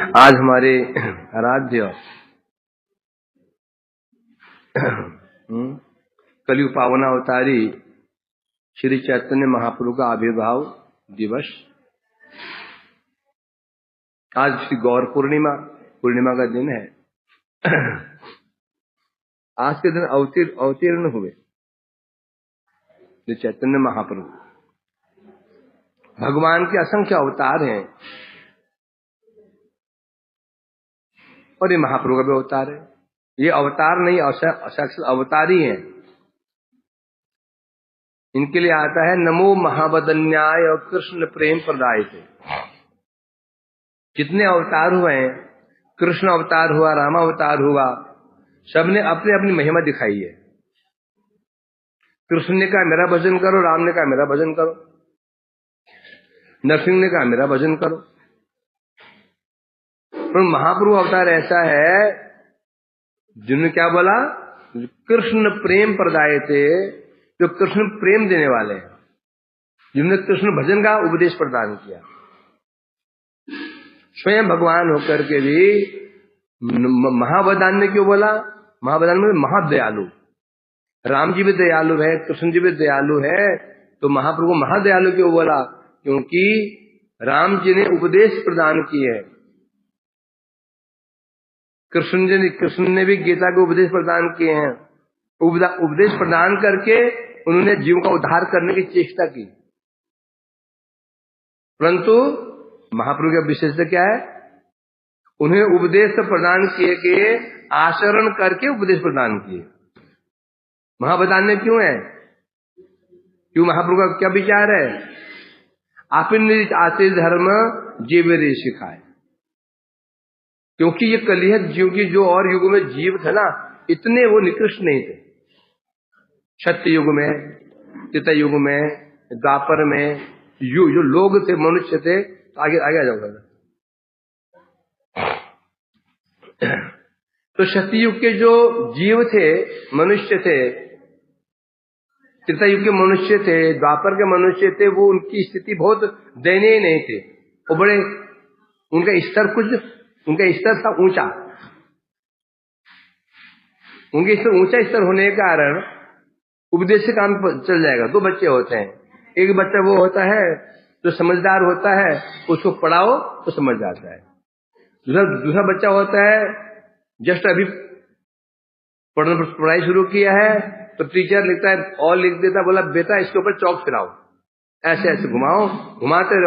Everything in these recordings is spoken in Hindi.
आज हमारे आराध्य कलयुग पावनावतारी श्री चैतन्य महाप्रभु का आविर्भाव दिवस। आज श्री गौर पूर्णिमा का दिन है। आज के दिन अवतीर्ण हुए जो चैतन्य महाप्रभु। भगवान के असंख्य अवतार हैं और ये महाप्रभु का भी अवतार है। ये अवतार नहीं, असाक्षात अवतार ही हैं। इनके लिए आता है नमो महावदन्याय और कृष्ण प्रेम प्रदाय से। जितने अवतार हुए हैं, कृष्ण अवतार हुआ, राम अवतार हुआ, सबने अपनी अपनी महिमा दिखाई है। कृष्ण ने कहा मेरा भजन करो, राम ने कहा मेरा भजन करो, नरसिंह ने कहा मेरा भजन करो। पर महाप्रभु अवतार ऐसा है जिन्होंने क्या बोला, कृष्ण प्रेम प्रदाय थे, जो कृष्ण प्रेम देने वाले हैं, जिन्होंने कृष्ण भजन का उपदेश प्रदान किया। स्वयं भगवान होकर के भी महावदान ने क्यों बोला? महावदान में महादयालु। राम जी भी दयालु है, कृष्ण जी भी दयालु है, तो महाप्रभु महादयालु क्यों बोला? क्योंकि राम जी ने उपदेश प्रदान किए है। कृष्ण ने भी गीता के उपदेश प्रदान किए हैं। उपदेश प्रदान करके उन्होंने जीव का उद्धार करने की चेष्टा की। परंतु महाप्रभु का विशेषता क्या है? उन्हें उपदेश प्रदान किए के आचरण करके उपदेश प्रदान किए। महावदान ने क्यों है? क्यों महाप्रभु का क्या विचार है? आपने आते धर्म जीवे सिखाए। क्योंकि ये कलियुग जीव की जो और युगों में जीव थे ना, इतने वो निकृष्ट नहीं थे। सत्य युग में, त्रेता युग में, द्वापर में जो लोग थे, मनुष्य थे, आगे आ जाऊंगा। तो सत्ययुग के जो जीव थे, मनुष्य थे, त्रेता युग के मनुष्य थे, द्वापर के मनुष्य थे, वो उनकी स्थिति बहुत दयनीय नहीं थी। वो बड़े, उनका स्तर था ऊंचा। उनके स्तर ऊंचा स्तर होने के कारण उपदेश से काम चल जाएगा। दो बच्चे होते हैं, एक बच्चा वो होता है जो समझदार होता है, उसको पढ़ाओ तो समझ जाता है। दूसरा बच्चा होता है जस्ट अभी पढ़ाई शुरू किया है, तो टीचर लिखता है और लिख देता, बोला बेटा इसके ऊपर चौक फिराओ, ऐसे ऐसे घुमाओ, घुमाते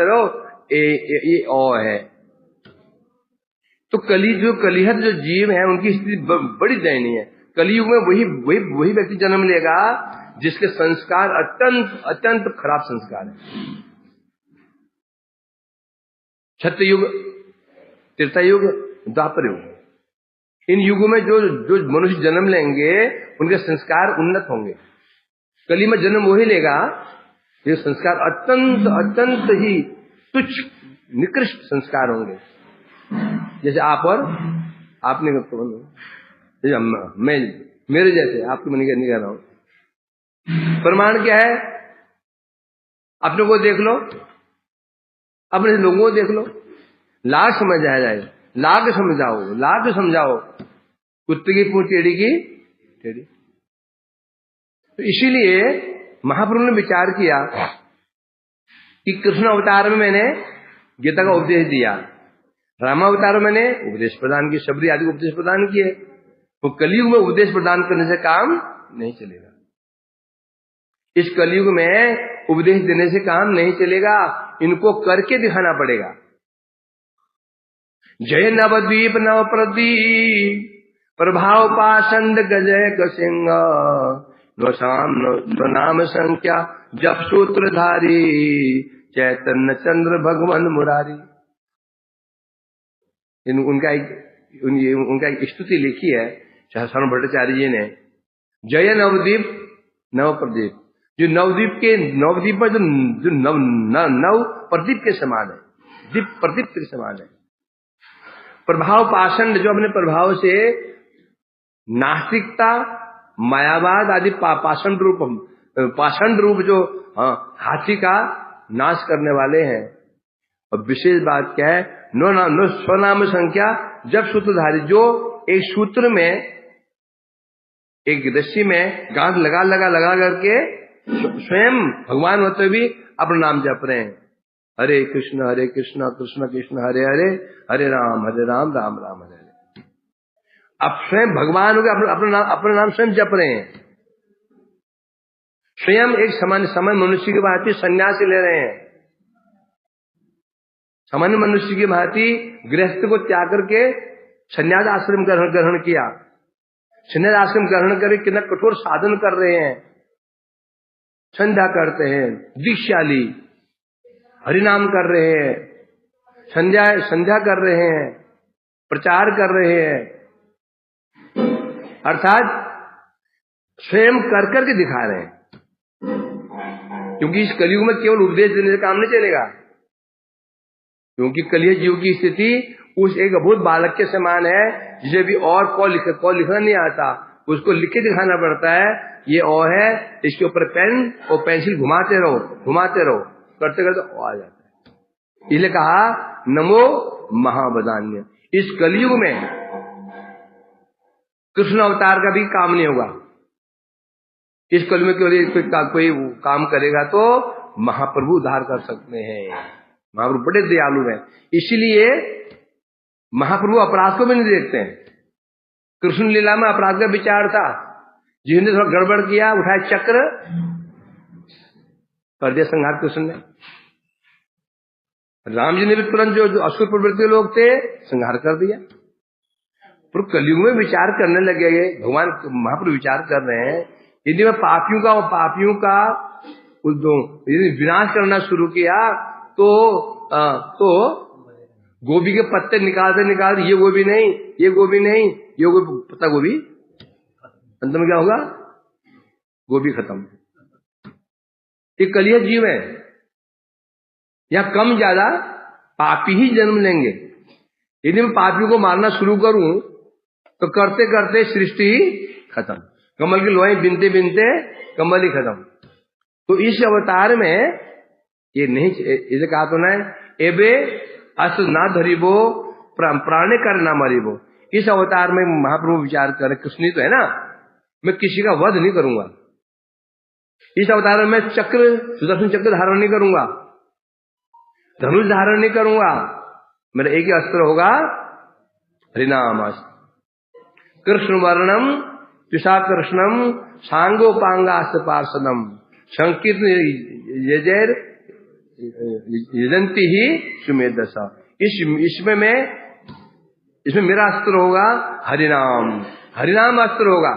रहो, ये ओ है। तो कलियुग जो जीव है उनकी स्थिति बड़ी दयनीय है। कलियुग में वही व्यक्ति जन्म लेगा जिसके संस्कार अत्यंत खराब संस्कार है। सत्ययुग, त्रेता युग, द्वापर युग, इन युगों में जो मनुष्य जन्म लेंगे उनके संस्कार उन्नत होंगे। कली में जन्म वही लेगा ये संस्कार अत्यंत ही तुच्छ निकृष्ट संस्कार होंगे। जैसे आप और आपने मैं मेरे जैसे आपको मैं नहीं कह रहा हूं। प्रमाण क्या है? अपने को देख लो, अपने लोगों को देख लो, लाख समझ आ जाए, लाख समझाओ, कुत्ते की पूंछ टेढ़ी की टेढ़ी। तो इसीलिए महाप्रभु ने विचार किया कि कृष्ण अवतार में मैंने गीता का उपदेश दिया, रामावतार मैंने उपदेश प्रदान किए, शबरी आदि को उपदेश प्रदान किए। तो कलयुग में उपदेश प्रदान करने से काम नहीं चलेगा। इस कलयुग में उपदेश देने से काम नहीं चलेगा, इनको करके दिखाना पड़ेगा। जय नवद्वीप नव प्रदीप प्रभाव पाषंड गजय गसिंह नाम संख्या जप सूत्रधारी चैतन्य चंद्र भगवान मुरारी। उनका एक स्तुति लिखी है सहस्रानंद भट्टाचार्य जी ने। जय नवद्वीप नव प्रदीप, जो नवद्वीप पर जो नव प्रदीप के समान है, दीप प्रदीप के समान है। प्रभाव पाषंड, जो अपने प्रभाव से नास्तिकता, मायावाद आदि पाषंड रूप जो हाथी का नाश करने वाले हैं। और विशेष बात क्या है? नो स्वनाम संख्या, जब सूत्रधारी जो एक सूत्र में, एक रस्सी में गांठ लगा लगा लगा करके स्वयं भगवान होते भी अपना नाम जप रहे हैं, हरे कृष्ण कृष्ण कृष्ण हरे हरे, हरे राम राम राम हरे हरे। अब स्वयं भगवान हो गए, अपना नाम स्वयं जप रहे हैं, स्वयं एक सामान्य मनुष्य की भांति संन्यास ले रहे हैं, सामान्य मनुष्य की भांति गृहस्थ को त्याग करके संन्यास आश्रम ग्रहण किया, संन्यास आश्रम ग्रहण करके कितना कठोर साधन कर रहे हैं, संध्या करते हैं, दीक्षा ली, हरिनाम कर रहे हैं, संध्या कर रहे हैं, प्रचार कर रहे हैं, अर्थात स्वयं कर करके दिखा रहे हैं। क्योंकि इस कलयुग में केवल उपदेश देने से काम नहीं चलेगा, क्योंकि कलयुग जीव की स्थिति उस एक अभूत बालक के समान है जिसे भी और को लिखना नहीं आता, उसको लिख के दिखाना पड़ता है, ये ओ है, इसके ऊपर पेन और पेंसिल घुमाते रहो, करते करते ओ आ जाता है। इसलिए कहा नमो महावदान्य। इस कलयुग में कृष्ण अवतार का भी काम नहीं होगा, इस कलयुग में कोई काम करेगा तो महाप्रभु उद्धार कर सकते हैं, महाप्रभु बड़े दयालु हैं, इसीलिए महाप्रभु अपराध को भी नहीं देखते हैं। कृष्ण लीला में अपराध का विचार था, जिसने थोड़ा गड़बड़ किया, उठाए चक्र, कर दिया संहार कृष्ण ने। राम जी ने भी तुरंत जो असुर प्रवृत्ति लोग थे संहार कर दिया। पर कलयुग में विचार करने लगे, भगवान महाप्रभु विचार कर रहे हैं, यदि मैं पापियों का यदि विनाश करना शुरू किया तो गोभी के पत्ते निकालते ये गोभी नहीं, ये गोभी नहीं, ये गोभी, पत्ता गोभी, अंत में क्या होगा, गोभी खत्म। ये कलयुग जीव है, या कम ज्यादा पापी ही जन्म लेंगे। यदि मैं पापियों को मारना शुरू करूं तो करते करते सृष्टि ही खत्म, कमल की लोहे बिनते बिनते कमल ही खत्म। तो इस अवतार में ये नहीं, इसे कहा तो ना एबे अस ना धरिबो प्राणे कर ना मरिबो। इस अवतार में महाप्रभु विचार कर, कृष्ण तो है ना, मैं किसी का वध नहीं करूंगा, इस अवतार में मैं सुदर्शन चक्र धारण नहीं करूंगा, धनुष धारण नहीं करूंगा, मेरा एक ही अस्त्र होगा, हरिनाम अस्त्र। कृष्ण वर्णम पिशा कृष्णम सांगोपांगास्त पार्षदम संकीर्तन यजंती ही सुमेधसा। इसमें मेरा अस्त्र होगा हरिनाम अस्त्र होगा।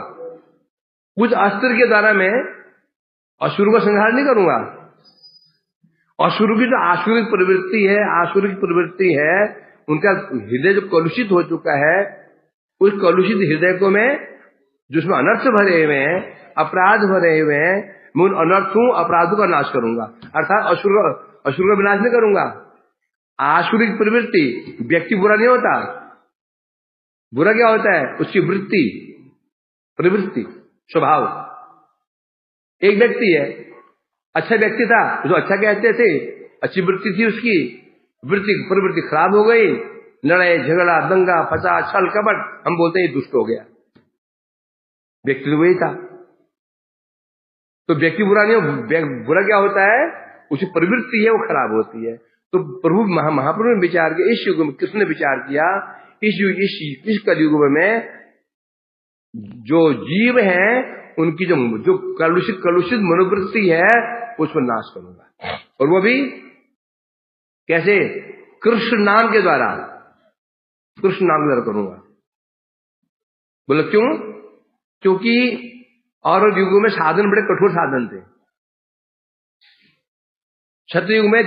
उस अस्त्र के द्वारा मैं असुर का संहार नहीं करूंगा। असुर की जो आसुरिक प्रवृत्ति है, उनका हृदय जो कलुषित हो चुका है, उस कलुषित हृदय को मैं, जिसमें अनर्थ भरे हुए हैं, अपराध भरे हुए हैं, मैं उन अनर्थों अपराधों का नाश करूंगा। अर्थात असुर का विनाश नहीं करूंगा। आसुरिक प्रवृत्ति, व्यक्ति बुरा नहीं होता, बुरा क्या होता है, उसकी वृत्ति, प्रवृत्ति, स्वभाव। एक व्यक्ति है, अच्छा व्यक्ति था, उसको अच्छा कहते थे, अच्छी वृत्ति थी उसकी, प्रवृत्ति खराब हो गई, लड़ाई झगड़ा दंगा फसाद छल कपट, हम बोलते हैं दुष्ट हो गया। व्यक्ति तो वही था। तो व्यक्ति बुरा नहीं हो, बुरा क्या होता है, उसकी प्रवृत्ति है वो खराब होती है। तो प्रभु महाप्रभु ने विचार किया, इस युग में कृष्ण ने विचार किया, इस कलयुग में जो जीव हैं उनकी जो कलुषित मनोवृत्ति है उसको नाश करूंगा। और वो भी कैसे, कृष्ण नाम के द्वारा करूंगा। बोले क्यों? क्योंकि और युगों में साधन बड़े कठोर साधन थे। सतयुग में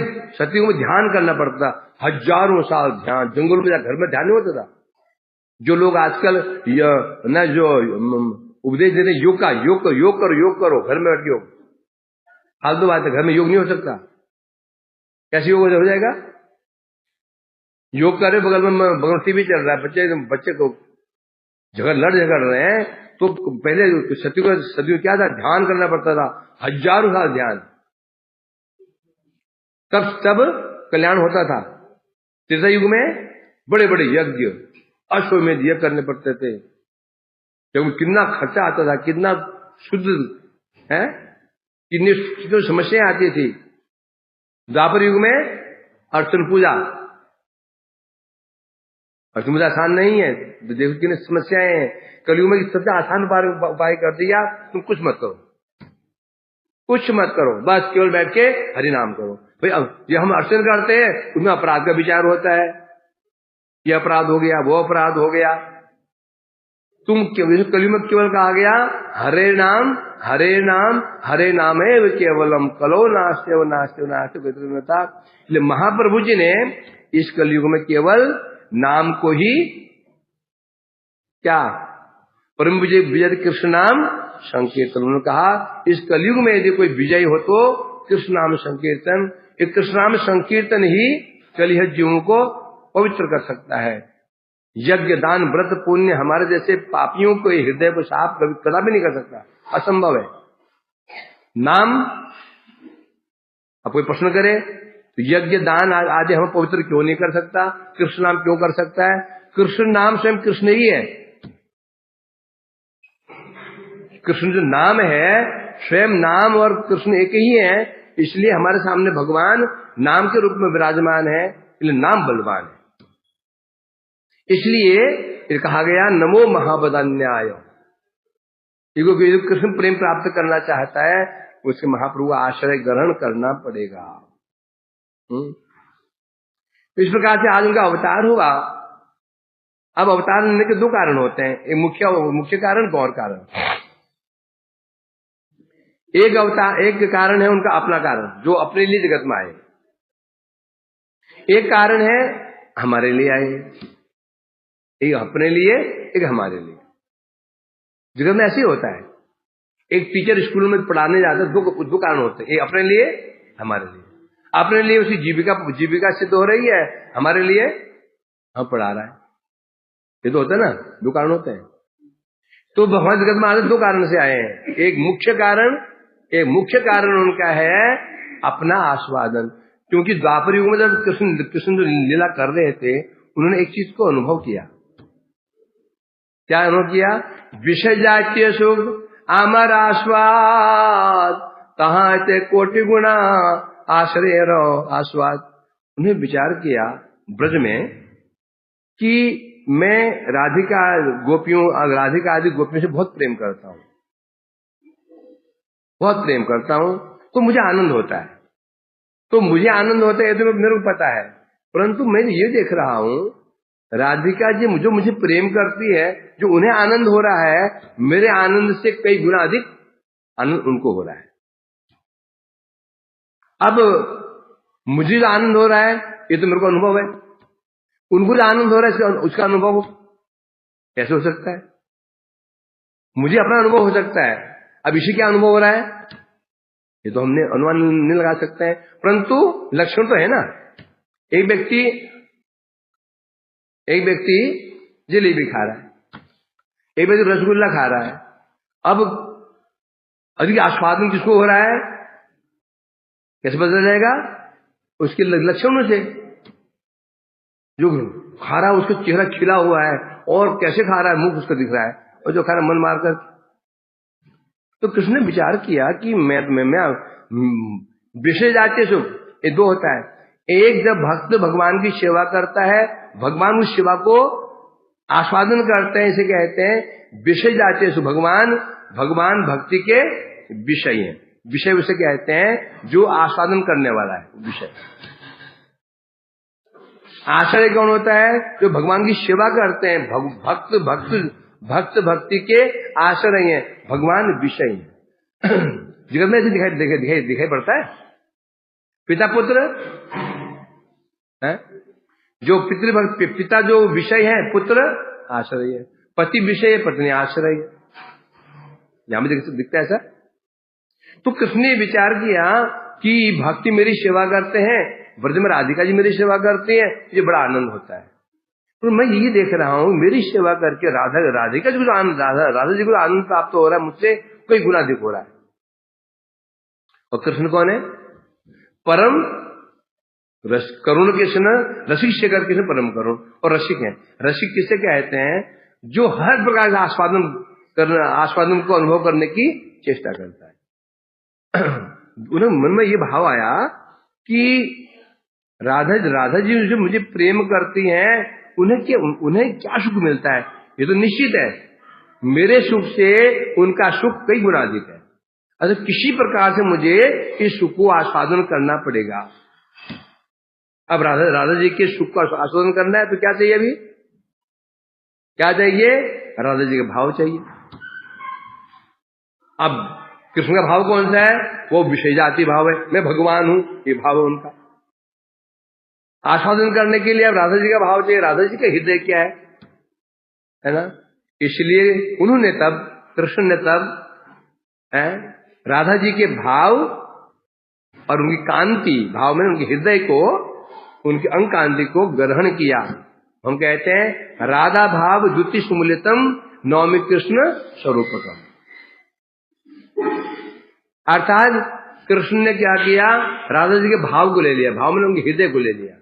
ध्यान करना पड़ता, हजारों साल ध्यान, जंगल में घर में ध्यान नहीं होता था। जो लोग आजकल जो उपदेश देते योग करो, घर में बैठ योग, फालतू बात है, घर में योग नहीं हो सकता। कैसे योग हो जाएगा? योग करे, बगल में टीवी चल रहा है, बच्चे को झगड़ रहे हैं, तो पहले सतयुग क्या था, ध्यान करना पड़ता था, हजारों साल ध्यान, तब कल्याण होता था। त्रेता युग में बड़े बड़े यज्ञ, अश्वमेध यज्ञ करने पड़ते थे, क्योंकि कितना खर्चा आता था, कितना शुद्ध है, कितनी समस्याएं आती थी। द्वापर युग में अर्चन पूजा, अर्चन पूजा आसान नहीं है, देखो कितनी समस्याएं हैं। कलयुग में सबसे आसान उपाय कर दिया, तुम कुछ मत करो, कुछ मत करो, बस केवल बैठ के हरि नाम करो। भाई अब ये हम अर्चन करते हैं, उसमें अपराध का विचार होता है, ये अपराध हो गया, वो अपराध हो गया। तुम कलयुग में केवल कहा गया हरे नाम हरे नाम हरे नाम है केवलम, कलो नास्ते व नास्ते नास्ते। इसलिए महाप्रभु जी ने इस कलयुग में केवल नाम को ही क्या परम विजय विजय कृष्ण नाम संकीर्तन, उन्होंने कहा इस कलयुग में यदि कोई विजय हो तो कृष्ण नाम संकीर्तन। एक कृष्ण नाम संकीर्तन ही कलिह जीवों को पवित्र कर सकता है। यज्ञ दान व्रत पुण्य हमारे जैसे पापियों को हृदय को साफ कभी नहीं कर सकता, असंभव है। नाम, अब कोई प्रश्न करे तो यज्ञ दान आदि हम पवित्र क्यों नहीं कर सकता, कृष्ण नाम क्यों कर सकता है? कृष्ण नाम स्वयं कृष्ण ही है। कृष्ण जो नाम है स्वयं नाम और कृष्ण एक ही है, इसलिए हमारे सामने भगवान नाम के रूप में विराजमान है, इसलिए नाम बलवान है। इसलिए कहा गया नमो महाबदान्याय। कृष्ण प्रेम प्राप्त करना चाहता है, उसके महाप्रभु आश्रय ग्रहण करना पड़ेगा। इस प्रकार से आज उनका अवतार हुआ। अब अवतार लेने के दो कारण होते हैं, एक मुख्य कारण, गौर कारण। एक कारण है उनका अपना कारण, जो अपने लिए जगत में आए। एक कारण है हमारे लिए आए, एक अपने लिए, एक हमारे लिए। जगत में ऐसे ही होता है। एक टीचर स्कूल में पढ़ाने जाता है, दो कारण होते हैं, एक अपने लिए, हमारे लिए। अपने लिए उसकी जीविका सिद्ध हो रही है, हमारे लिए हम पढ़ा रहा है। ये तो होता है ना, दो कारण होते हैं। तो भगवान जगत में आते दो कारण से आए हैं। एक मुख्य कारण उनका है अपना आस्वादन। क्योंकि द्वापर युग में जब कृष्ण जो लीला कर रहे थे, उन्होंने एक चीज को अनुभव किया। क्या अनुभव किया? विषय जातीय सुख अमर आस्वाद, कहां ते कोटि गुना आश्रय रहो आस्वाद। उन्हें विचार किया ब्रज में कि मैं राधिका आदि गोपियों से बहुत प्रेम करता हूं, तो मुझे आनंद होता है। तो मेरे को पता है, परंतु मैं ये देख रहा हूं राधिका जी जो मुझे प्रेम करती है, जो उन्हें आनंद हो रहा है, मेरे आनंद से कई गुना अधिक आनंद उनको हो रहा है। अब मुझे जो आनंद हो रहा है ये तो मेरे को अनुभव है, उनको जो आनंद हो रहा है उसका अनुभव कैसे हो सकता है? मुझे अपना अनुभव हो सकता है, अब इसी क्या अनुभव हो रहा है ये तो हमने अनुमान नहीं लगा सकते हैं, परंतु लक्षण तो है ना। एक व्यक्ति जलेबी खा रहा है, एक व्यक्ति रसगुल्ला खा रहा है। अब अधिक आस्वादन किसको हो रहा है, कैसे पता जाएगा? उसके लक्षणों से। जो खा रहा है उसका चेहरा खिला हुआ है, और कैसे खा रहा है, मुंह उसका दिख रहा है, और जो खा रहा है मन मारकर। तो कृष्ण ने विचार किया कि मैं विषय जातीय सुख, ये दो होता है। एक, जब भक्त भगवान की सेवा करता है, भगवान उस सेवा को आस्वादन करते हैं, इसे कहते हैं विषय जातीय सुख। भगवान भक्ति के विषय हैं। विषय उसे कहते हैं जो आस्वादन करने वाला है, विषय। आश्रय कौन होता है? जो भगवान की सेवा करते हैं, भक्त भक्ति के आश्रय हैं, भगवान विषय हैं। जगत में ऐसे दिखाई पड़ता है। पिता पुत्र है, जो पिता जो विषय है, पुत्र आश्रय है, पति विषय है, पत्नी आश्रय है। यहां भी दिखता है ऐसा। तो कृष्ण ने विचार किया कि भक्ति मेरी सेवा करते हैं, ब्रज में राधिका जी मेरी सेवा करती हैं, ये बड़ा आनंद होता है। तो मैं ये देख रहा हूं मेरी सेवा करके राधिका जी को आनंद, राधा जी को आनंद प्राप्त हो रहा है, मुझसे कई गुना अधिक हो रहा है। और कृष्ण कौन है? परम करुण कृष्ण रसिक शेखर कृष्ण परम करुण। और रसिक हैं, रसिक किसे कहते हैं? जो हर प्रकार का आस्वादन को अनुभव करने की चेष्टा करता है। उन्हें मन में ये भाव आया कि राधा जी जो मुझे प्रेम करती हैं, उन्हें क्या सुख मिलता है? ये तो निश्चित है मेरे सुख से उनका सुख कई गुना अधिक है। अच्छा, किसी प्रकार से मुझे इस सुख को आस्वादन करना पड़ेगा। अब राधा जी के सुख को आस्वादन करना है तो क्या चाहिए? अभी क्या चाहिए? राधा जी का भाव चाहिए। अब कृष्ण का भाव कौन सा है? वो विषय जाति भाव है, मैं भगवान हूं, ये भाव है उनका। आस्वादन करने के लिए अब राधा जी का भाव चाहिए। राधा जी का हृदय क्या है ना? इसलिए उन्होंने तब, कृष्ण ने तब राधा जी के भाव और उनकी कांति, भाव में उनके हृदय को, उनकी अंग कांति को ग्रहण किया। हम कहते हैं राधा भाव द्युति सुमिलितम नौमि कृष्ण स्वरूपकम। अर्थात कृष्ण ने क्या किया? राधा जी के भाव को ले लिया, भाव में उनके हृदय को ले लिया।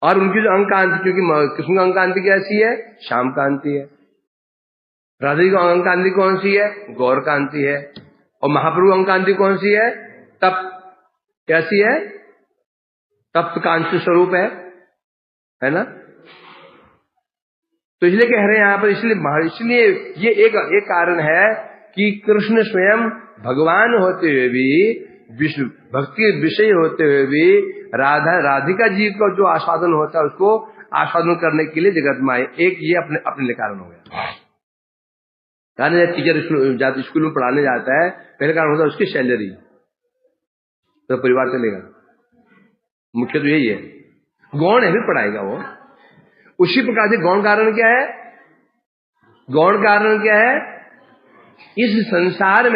और उनकी जो अंग कांति, क्योंकि कृष्ण की अंग कांति कैसी है? श्याम कांति है। राधा जी की अंग कांति कौन सी है? गौर कांति है। और महाप्रभु अंग कांति कौन सी है? तप। कैसी है? तप्त कांति स्वरूप है ना? तो इसलिए कह रहे हैं यहां पर, इसलिए ये एक कारण है कि कृष्ण स्वयं भगवान होते हुए भी, भक्ति विषय होते हुए भी, राधिका जी को जो आस्वादन होता है उसको आस्वादन करने के लिए जगत में आए। एक ये अपने लिए कारण हो गया। कारण टीचर स्कूल में पढ़ाने जाता है, पहले कारण होता है उसकी सैलरी, तो परिवार चलेगा। मुख्य तो यही है। गौण है भी पढ़ाएगा वो। उसी प्रकार से गौण कारण क्या है? गौण कारण क्या है? इस संसार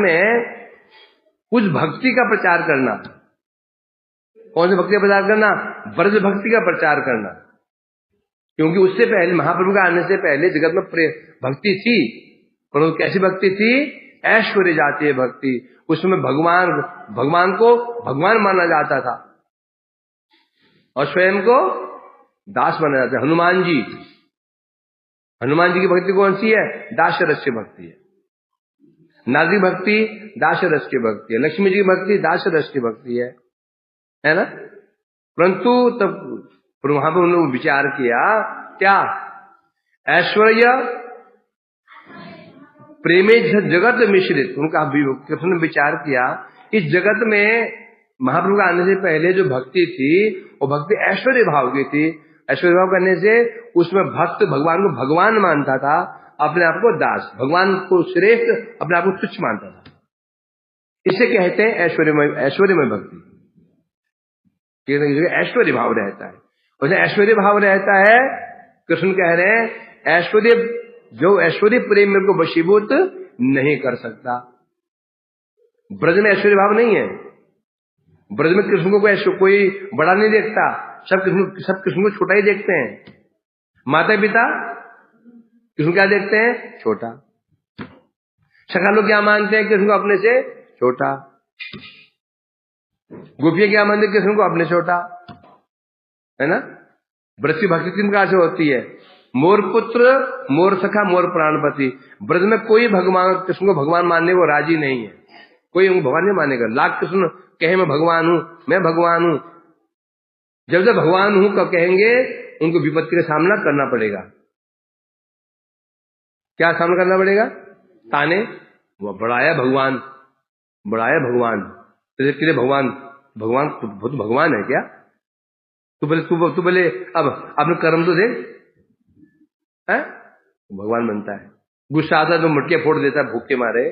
में कुछ भक्ति का प्रचार करना। कौन सी भक्ति का प्रचार करना? ब्रज भक्ति का प्रचार करना। क्योंकि उससे पहले, महाप्रभु का आने से पहले जगत में भक्ति थी, परंतु कैसी भक्ति थी? ऐश्वर्य जातीय भक्ति। उसमें भगवान को भगवान माना जाता था और स्वयं को दास माना जाता है। हनुमान जी की भक्ति कौन सी है? दास रस की भक्ति है। नारदी भक्ति दास रस की भक्ति है। लक्ष्मी जी की भक्ति दास रस की भक्ति है ना? परंतु तब वहां पर उन्होंने विचार किया क्या? ऐश्वर्य प्रेमे जगत मिश्रित। उनका कृष्ण ने विचार किया इस जगत में महाप्रभु का आने से पहले जो भक्ति थी वो भक्ति ऐश्वर्य भाव की थी। ऐश्वर्य भाव करने से उसमें भक्त भगवान को भगवान मानता था, अपने आप को दास, भगवान को श्रेष्ठ, अपने आप को तुच्छ मानता था। इसे कहते हैं ऐश्वर्यमय भक्ति। ऐश्वर्य भाव रहता है, और ऐश्वर्य भाव रहता है, कृष्ण कह रहे हैं जो ऐश्वर्य प्रेम मेरे को वशीभूत नहीं कर सकता। ब्रज में ऐश्वर्य भाव नहीं है। ब्रज में कृष्ण को कोई बड़ा नहीं देखता, सब कृष्ण को छोटा ही देखते हैं। माता पिता कृष्ण क्या देखते हैं? छोटा। सखा लोग क्या मानते हैं? कृष्ण को अपने से छोटा। गोपियां क्या मानते हैं? कृष्ण को अपने छोटा, है ना? ब्रज की भक्ति तीन प्रकार से होती है। मोर पुत्र, मोर सखा, मोर प्राणपति। ब्रज में कोई भगवान कृष्ण को भगवान मानने को राजी नहीं है, कोई उनको भगवान नहीं मानेगा। लाख कृष्ण कहे मैं भगवान हूं, जब तक भगवान हूं कब कहेंगे, उनको विपत्ति का सामना करना पड़ेगा। क्या सामना करना पड़ेगा? ताने, वो बड़ाया भगवान, तेरे लिए भगवान तो भगवान है क्या? तू बोले अब अपने कर्म तो देख, है? भगवान बनता है। गुस्सा आता है तो मटके फोड़ देता है भूख के मारे।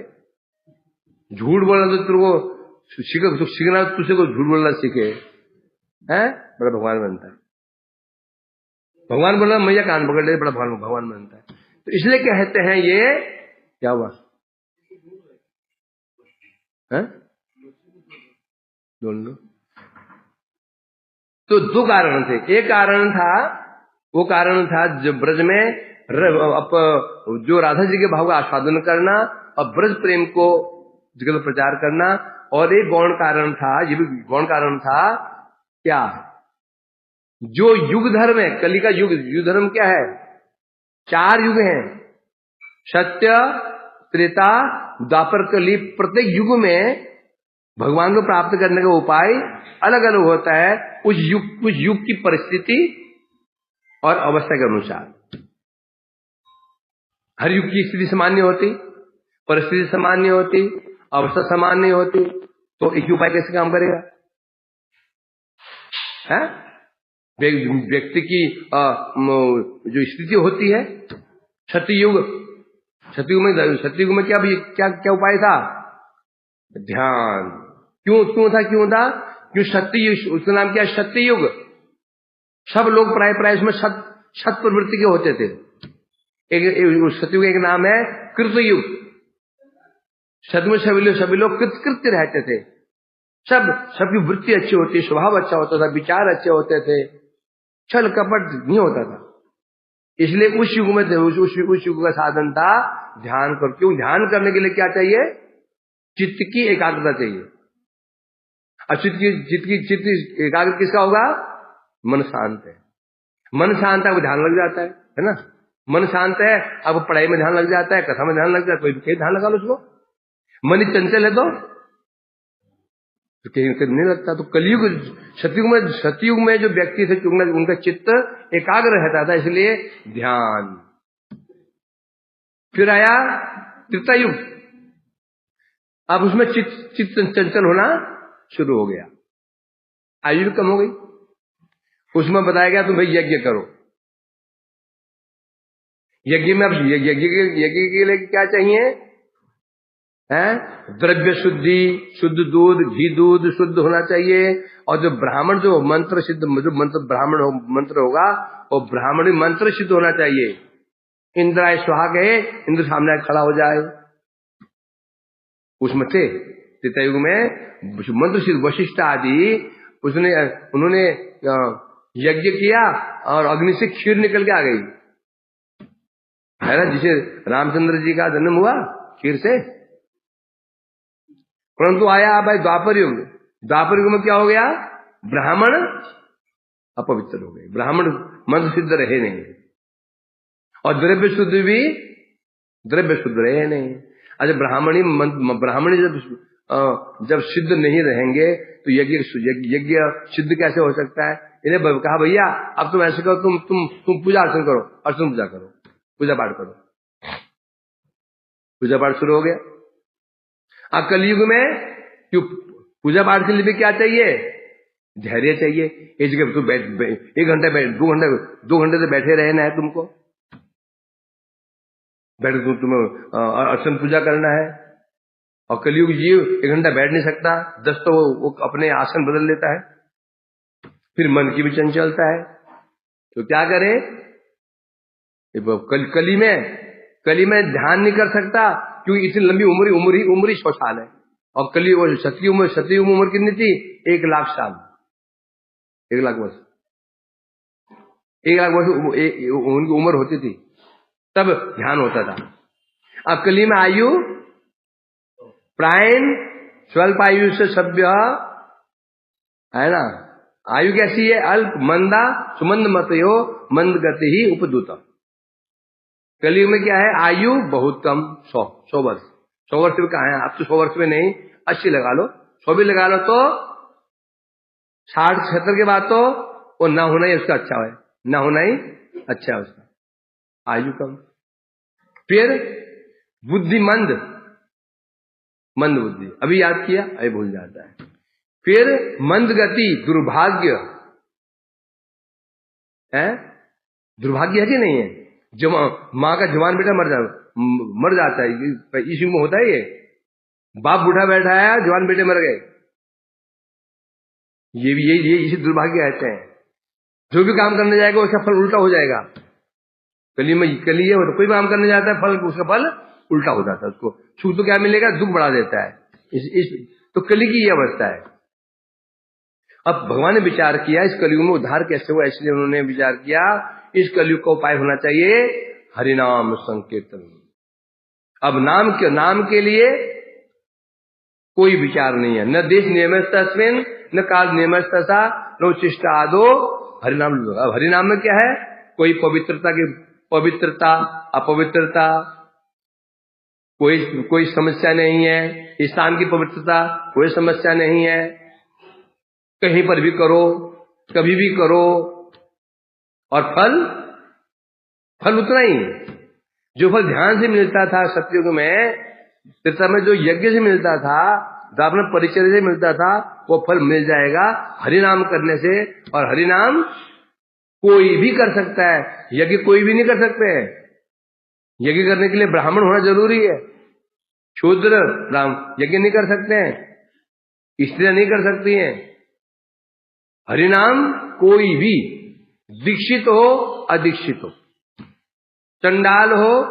झूठ बोलना तो तेरे को सीखना, तुझसे को झूठ बोलना सीखे, है? बड़ा भगवान बनता है। भगवान बोलना मैया कान पकड़ ले, बड़ा भगवान बनता है। तो इसलिए कहते हैं ये क्या हुआ है? दोनों तो दो कारण थे। एक कारण था, वो कारण था जो ब्रज में जो राधा जी के भाव का आस्वादन करना और ब्रज प्रेम को जगत में प्रचार करना, और एक गौण कारण था, ये भी गौण कारण था क्या, जो युग धर्म है, कली का युग धर्म क्या है, 4 युग हैं, सत्य, त्रेता, द्वापर, कली। प्रत्येक युग में भगवान को प्राप्त करने का उपाय अलग अलग होता है, उस युग की परिस्थिति और अवस्था के अनुसार। हर युग की स्थिति समान नहीं होती, परिस्थिति समान नहीं होती, अवस्था समान नहीं होती, तो एक ही उपाय कैसे काम करेगा है? व्यक्ति की जो स्थिति होती है, सतयुग में क्या उपाय था, ध्यान। क्यों था, क्यों सत्ययुग, उसका नाम क्या है, सत्ययुग। सब लोग प्राय उसमें सत प्रवृत्ति के होते थे। एक सतयुग एक नाम है कृतयुग, सत में सभी लोग कृत्य रहते थे, सबकी वृत्ति अच्छी होती, स्वभाव अच्छा होता था, विचार अच्छे होते थे, छल कपट नहीं होता था। इसलिए उस युग में उस युग का साधन था ध्यान कर। क्यों, ध्यान करने के लिए क्या चाहिए, चित्त की एकाग्रता चाहिए। और चित्त की एकाग्र किसका होगा, मन शांत है। मन शांत है वो ध्यान लग जाता है ना। मन शांत है, अब पढ़ाई में ध्यान लग जाता है, कथा में ध्यान लग जाता है, कोई ध्यान लगा लो उसको। मन ही चंचल है तो कहीं नहीं लगता। तो कलयुग सतयुग में जो व्यक्ति थे उनका चित्त एकाग्र रहता था, इसलिए ध्यान। फिर आया त्रेतायुग, अब उसमें चित्त चंचल होना शुरू हो गया, आयु कम हो गई। उसमें बताया गया तुम भाई यज्ञ करो। यज्ञ में अब यज्ञ के लिए क्या चाहिए है, द्रव्य शुद्धि, शुद्ध दूध, घी दूध शुद्ध होना चाहिए। और जो ब्राह्मण जो मंत्र सिद्ध जो मंत्र ब्राह्मण मंत्र होगा वो ब्राह्मणी मंत्र सिद्ध होना चाहिए। इंद्राय स्वाहा कहे, इंद्र सामने खड़ा हो जाए। उसमें थे त्रेतायुग में मंत्र सिद्ध वशिष्ठ आदि, उन्होंने यज्ञ किया और अग्नि से खीर निकल के आ गई है ना, जिसे रामचंद्र जी का जन्म हुआ खीर से। परंतु आया भाई द्वापर युग में क्या हो गया, ब्राह्मण अपवित्र हो गए, ब्राह्मण मंत्र सिद्ध रहे नहीं, और द्रव्य शुद्ध रहे नहीं। अच्छा, ब्राह्मणी जब सिद्ध नहीं रहेंगे तो यज्ञ सिद्ध कैसे हो सकता है। इन्हें कहा भैया अब तुम ऐसे करो, तुम पूजा अर्चन करो, अर्चन पूजा करो, पूजा पाठ करो। पूजा पाठ शुरू हो गया। अब कलयुग में क्यों पूजा पाठ के लिए भी क्या चाहिए, धैर्य चाहिए। एक जगह तुम एक घंटे बैठ, 2 घंटे से बैठे रहना है तुमको, बैठे तुम्हें अर्चन पूजा करना है। और कलयुग जीव 1 घंटा बैठ नहीं सकता, 10 तो वो अपने आसन बदल लेता है। फिर मन की भी चंचलता है, तो क्या करे, कली में ध्यान नहीं कर सकता, क्योंकि इतनी लंबी उम्र ही 100 साल है। और कली सतयुग में उम्र कितनी थी, 1 लाख साल, 1 लाख वर्ष, 1 लाख वर्ष उनकी उम्र होती थी, तब ध्यान होता था। अब कली में आयु प्रायण स्वल्प आयु से सभ्य है ना। आयु कैसी है, अल्प, मंदा, सुमंद मतयो, मंद गति ही उपदूत। कलयुग में क्या है, आयु बहुत कम, 100 वर्ष। 100 वर्ष में कहा है, आप तो 100 वर्ष में नहीं, 80 लगा लो, 100 भी लगा लो तो 60-70 के बाद तो वो ना होना ही उसका अच्छा है, ना होना ही अच्छा है उसका, आयु कम। फिर बुद्धि मंद बुद्धि, अभी याद किया अभी भूल जाता है। फिर मंद गति, दुर्भाग्य है, दुर्भाग्य है कि नहीं है, माँ का जवान बेटा मर जाता है, इस युग में होता है ये, बाप बूढ़ा बैठा है, जवान बेटे मर गए, ये इसी दुर्भाग्य कहते हैं। जो भी काम करने जाएगा उसका फल उल्टा हो जाएगा। कली ये हो तो कोई काम करने जाता है, फल उसका फल उल्टा हो जाता है, उसको सुख तो क्या मिलेगा, दुख बढ़ा देता है। तो कली की ये अवस्था है। अब भगवान ने विचार किया इस कलयुग में उद्धार कैसे हुआ, इसलिए उन्होंने विचार किया इस कलयुग का उपाय होना चाहिए हरिनाम संकीर्तन। अब नाम के लिए कोई विचार नहीं है, न देश नियमस्तस्मिन न काल नियमस्तसा न उच्छिष्ट आदो हरिनाम। अब हरिनाम में क्या है? कोई पवित्रता अपवित्रता कोई समस्या नहीं है, स्थान की पवित्रता कोई समस्या नहीं है, कहीं पर भी करो कभी भी करो, और फल उतना ही जो फल ध्यान से मिलता था सतयुग में, त्रेता में जो यज्ञ से मिलता था, दापन परिचर्या से मिलता था, वो फल मिल जाएगा हरिनाम करने से। और हरिनाम कोई भी कर सकता है, यज्ञ कोई भी नहीं कर सकते हैं। यज्ञ करने के लिए ब्राह्मण होना जरूरी है, शूद्र ब्राह्मण यज्ञ नहीं कर सकते हैं, स्त्रियां नहीं कर सकती हैं। हरिनाम कोई भी, दीक्षित हो अदीक्षित हो, चंडाल हो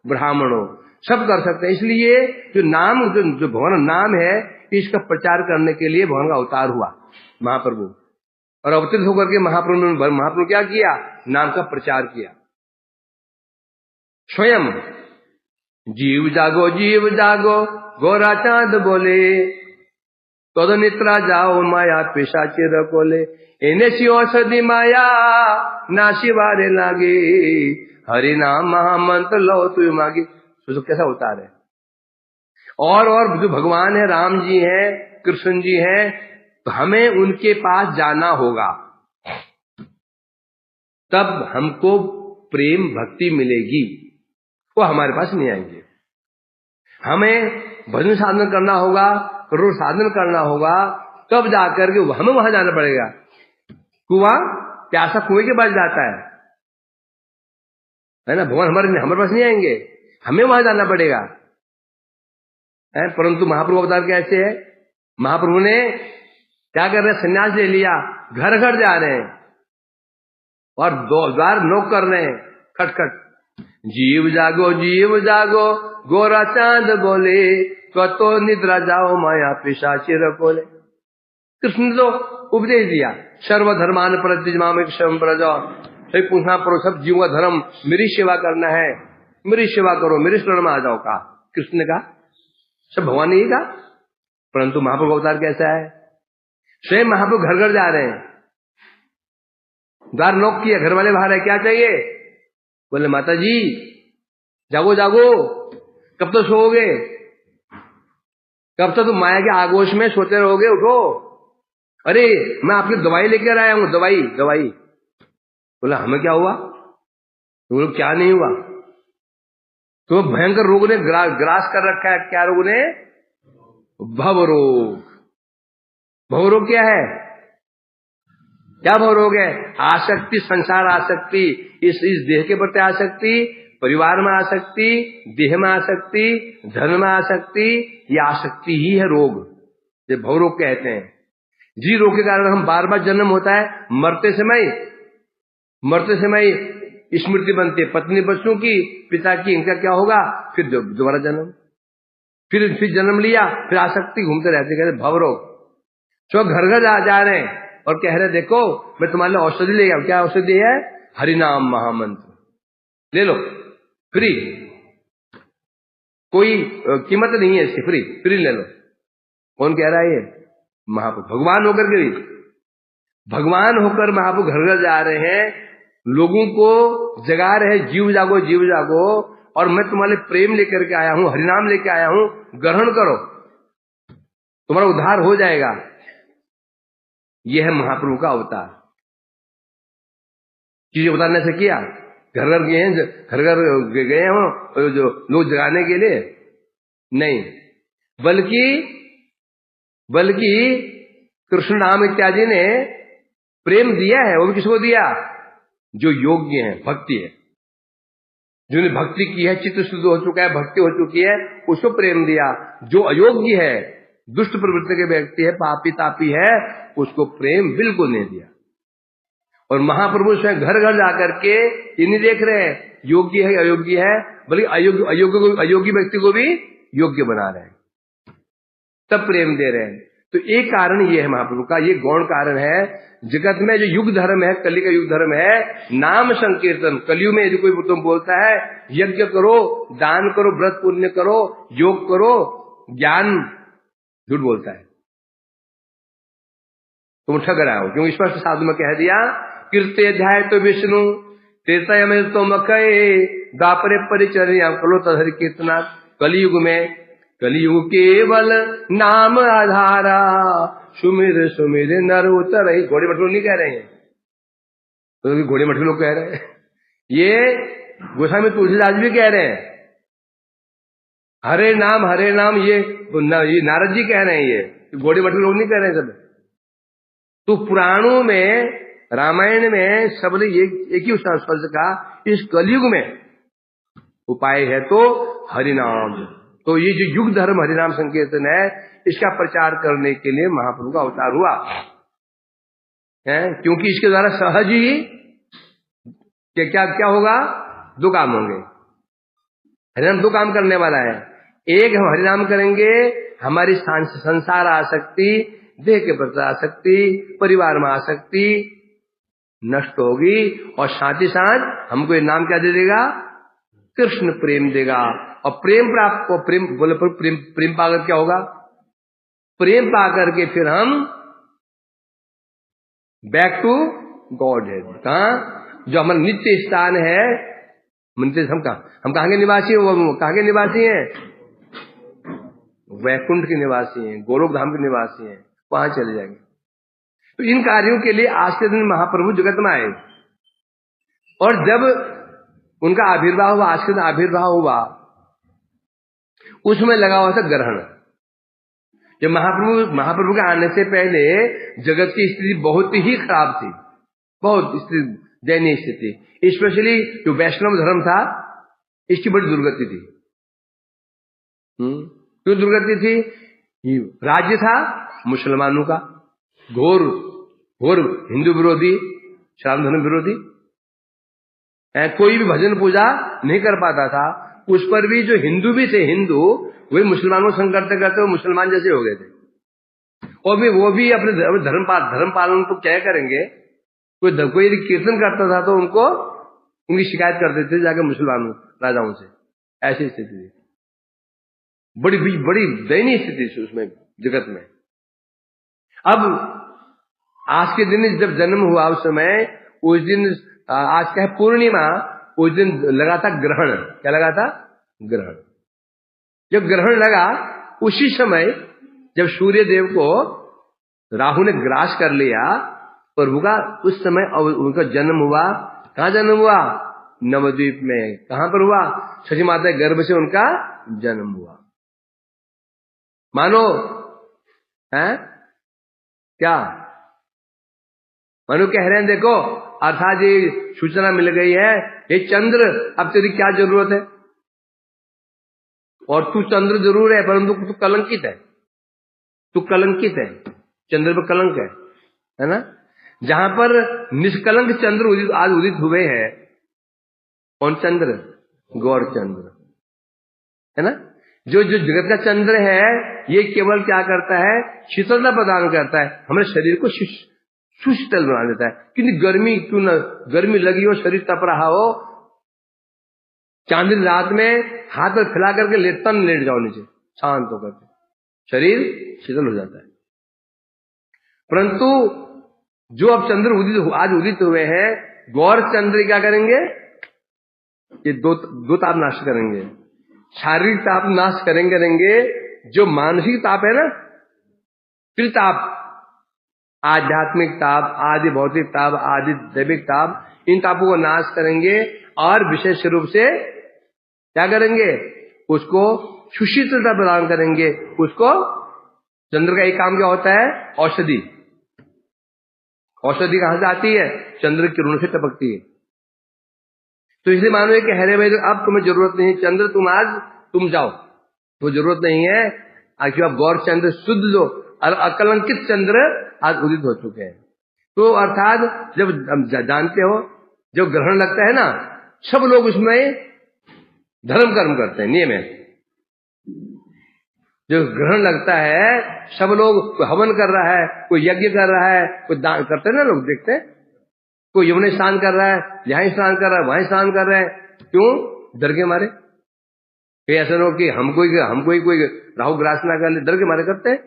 ब्राह्मण हो, सब कर सकते हैं। इसलिए जो भगवान नाम है, इसका प्रचार करने के लिए भगवान का अवतार हुआ महाप्रभु, और अवतरित होकर के महाप्रभु क्या किया? नाम का प्रचार किया। स्वयं जीव जागो गोरा चांद बोले, तो निद्रा जाओ माया पिशाचिर कोले, इन्हें सी औषधि माया नाशी वारे लागे, हरि नाम महामंत्र लो तु मांगी। तो कैसा अवतार है। और जो भगवान है, राम जी हैं, कृष्ण जी हैं, तो हमें उनके पास जाना होगा, तब हमको प्रेम भक्ति मिलेगी। वो हमारे पास नहीं आएंगे। हमें भजन साधन करना होगा, करोड़ साधन करना होगा, तब जाकर के हमें वहां जाना पड़ेगा। कुआं प्यासा कुएं के पास जाता है ना। भगवान हमारे पास नहीं आएंगे, हमें वहां जाना पड़ेगा। परंतु महाप्रभु अवतार कैसे है? महाप्रभु ने क्या कर रहे हैं? संन्यास ले लिया, घर घर जा रहे हैं और द्वार नोक कर रहे हैं, खटखट। जीव जागो गोरा चांद बोले, कतो निद्रा जाओ माया पिशाचिर कोले। कृष्ण ने तो उपदेश दिया, सर्वधर्मान परित्यज्य शम प्रजा। पूछना पड़ो, सब जीव का धर्म मेरी सेवा करना है, मेरी सेवा करो, मेरे शरण में आ जाओ। कहा कृष्ण ने, कहा सब भगवान ने ही कहा। परंतु महाप्रभु अवतार कैसा है? स्वयं महाप्रभु घर घर जा रहे हैं, द्वार नॉक किया, घर वाले बाहर है, क्या चाहिए? बोले माता जी जागो जागो, कब तक सोओगे? कब तक तुम माया के आगोश में सोते रहोगे? उठो, अरे मैं आपकी दवाई लेकर आया हूं, दवाई। बोला हमें क्या हुआ? तो बोलो क्या नहीं हुआ? तो भयंकर रोग ने ग्रास कर रखा है। क्या रोग ने? भवरोग। भवरोग क्या है? क्या भवरोग है? आसक्ति, संसार आसक्ति, इस देह के प्रति आसक्ति, परिवार में आसक्ति, देह में आसक्ति, धन में आसक्ति। ये आसक्ति ही है रोग, ये भवरोग कहते हैं। जी रोग के कारण हम बार बार जन्म होता है, मरते समय स्मृति बनती है, पत्नी बच्चों की, पिता की, इनका क्या होगा? फिर दोबारा जन्म, फिर जन्म लिया, फिर आसक्ति, घूमते रहते, कहते भवरोग। तो घर घर जा रहे हैं और कह रहे देखो मैं तुम्हारे लिए औषधि ले गया। क्या औषधि है? हरिनाम महामंत्र ले लो, फ्री, कोई कीमत नहीं है इसकी, फ्री ले लो। कौन कह रहा है? ये महाप्रभु। भगवान होकर महाप्रभु घर घर जा रहे हैं, लोगों को जगा रहे, जीव जागो, और मैं तुम्हारे प्रेम लेकर के आया हूं, हरिनाम लेके आया हूं, ग्रहण करो, तुम्हारा उद्धार हो जाएगा। यह है महाप्रभु का अवतार। चीजें उतारने से किया, घर घर गए हो जो लोग जगाने के लिए नहीं, बल्कि कृष्ण नाम इत्यादि ने प्रेम दिया है। वो भी किसको दिया? जो योग्य है, भक्ति है, जिन्होंने भक्ति की है, चित्त शुद्ध हो चुका है, भक्ति हो चुकी है, उसको प्रेम दिया। जो अयोग्य है, दुष्ट प्रवृत्ति के व्यक्ति है, पापी तापी है, उसको प्रेम बिल्कुल नहीं दिया। और महाप्रभु स्वयं घर घर जाकर के ये नहीं देख रहे हैं योग्य है अयोग्य है, बल्कि अयोग्य व्यक्ति को भी योग्य बना रहे हैं, तब प्रेम दे रहे हैं। तो एक कारण ये है महाप्रभु का, ये गौण कारण है। जगत में जो युग धर्म है, कली का युग धर्म है, नाम संकीर्तन। कलियुग में यदि कोई तुम बोलता है यज्ञ करो, दान करो, व्रत पुण्य करो, योग करो, ज्ञान झूठ बोलता है, तुम ठग रहा हो, क्योंकि स्पष्ट साधु में कह दिया कीर्ति अध्याय तो विष्णु त्रेता में तो मकई दापरे परिचर्या कलो तधर कीर्तना। कलियुग केवल नाम आधारा सुमिर सुमिर नर उतर। घोड़े मठे लोग नहीं कह रहे हैं, तो घोड़े मठे लोग कह रहे हैं, ये गोस्वामी तुलसीदास भी कह रहे हैं हरे नाम, ये नारद जी कह रहे हैं, ये घोड़े मठे लोग नहीं कह रहे हैं सब। तो पुराणों में रामायण में सबने एक ही शब्द का इस कलयुग में उपाय है तो हरिनाम। तो ये जो युग धर्म हरिनाम संकीर्तन है, इसका प्रचार करने के लिए महाप्रभु का अवतार हुआ है, क्योंकि इसके द्वारा सहज ही क्या होगा, दो काम होंगे। हरिनाम दो काम करने वाला है, एक हम हरिनाम करेंगे, हमारी संसार आसक्ति, देह के प्रति आसक्ति, परिवार में आसक्ति नष्ट होगी, और साथ ही साथ हमको ये नाम क्या दे देगा, कृष्ण प्रेम देगा। और प्रेम प्राप्त को प्रेम बोले पर प्रेम पाकर क्या होगा, प्रेम पाकर के फिर हम बैक टू गॉड है। कहा जो हमारा नित्य स्थान है, हम कहाँ के निवासी हैं, वो कहाँ के निवासी हैं, वैकुंठ के निवासी हैं, गोलोक धाम के निवासी हैं, वहां चले जाएंगे। तो इन कार्यों के लिए आज के दिन महाप्रभु जगत में आए, और जब उनका आविर्भाव हुआ, आज के दिन आविर्भाव हुआ, उसमें लगा हुआ था ग्रहण। जब महाप्रभु के आने से पहले जगत की स्थिति बहुत ही खराब थी, बहुत स्थिति दयनीय स्थिति, स्पेशली जो वैष्णव धर्म था इसकी बड़ी दुर्गति थी। क्यों दुर्गति थी, राज्य था मुसलमानों का, घोर हिंदू विरोधी, श्रावण धर्म विरोधी, कोई भी भजन पूजा नहीं कर पाता था। उस पर भी जो हिंदू भी थे, हिंदू वही मुसलमानों को संग करते करते वो मुसलमान जैसे हो गए थे, और वो भी अपने धर्म पालन को क्या करेंगे, कोई यदि कीर्तन करता था तो उनकी शिकायत कर देते थे जाके मुसलमानों राजाओं से। ऐसी स्थिति थी, बड़ी दयनीय स्थिति थी उसमें जगत में। अब आज के दिन जब जन्म हुआ उस समय, उस दिन आज का है पूर्णिमा, उस दिन लगा था ग्रहण। क्या लगा था, ग्रहण। जब ग्रहण लगा उसी समय जब सूर्य देव को राहु ने ग्रास कर लिया प्रभु का, उस समय उनका जन्म हुआ। कहाँ जन्म हुआ, नवद्वीप में। कहां पर हुआ, सची माता के गर्भ से उनका जन्म हुआ। मानो है क्या, मानो कह रहे हैं देखो, अर्थात ये सूचना मिल गई है, ये चंद्र अब तेरी क्या जरूरत है, और तू चंद्र जरूर है परंतु तू कलंकित है, तू कलंकित है, चंद्र पर कलंक है ना। जहां पर निष्कलंक चंद्र आज उदित हुए हैं, कौन चंद्र, गौर चंद्र है ना। जो जगत का चंद्र है ये केवल क्या करता है, शीतलता प्रदान करता है, हमारे शरीर को सुशीतल बना देता है। क्योंकि गर्मी क्यों न गर्मी लगी हो, शरीर तप रहा हो, चांदनी रात में हाथ में फैला करके तन लेट जाओ नीचे, शांत होकर के शरीर शीतल हो जाता है। परंतु जो अब चंद्र आज उदित हुए हैं, गौर चंद्र क्या करेंगे, ये दो ताप नाश करेंगे। शारीरिक ताप नाश करेंगे, जो मानसिक ताप है ना, त्रिताप, आध्यात्मिक ताप, आदि भौतिक ताप, आदि दैविक ताप, इन तापों को नाश करेंगे। और विशेष रूप से क्या करेंगे, उसको सुशीतलता प्रदान करेंगे। उसको चंद्र का एक काम क्या होता है, औषधि। औषधि कहां से आती है, चंद्र की किरणों से टपकती है। तो इसलिए मानो ये कह रहे भाई तो अब तुम्हें जरूरत नहीं, चंद्र तुम जाओ, तो जरूरत नहीं है। आखिर आप गौर चंद्र शुद्ध लो, और अकलंकित चंद्र आज उदित हो चुके हैं। तो अर्थात जब जानते हो जब ग्रहण लगता है ना, सब लोग उसमें धर्म कर्म करते हैं, नियम है। जो ग्रहण लगता है सब लोग, कोई हवन कर रहा है, कोई यज्ञ कर रहा है, कोई दान करते हैं ना, लोग देखते हैं, कोई यमुना स्नान कर रहा है, यहां स्नान कर रहा है, वहां स्नान कर रहा है। क्यों, डर के मारे। कहीं ऐसा हो कि हमको कोई राहु ग्रास ना कर ले, डर के मारे करते हैं।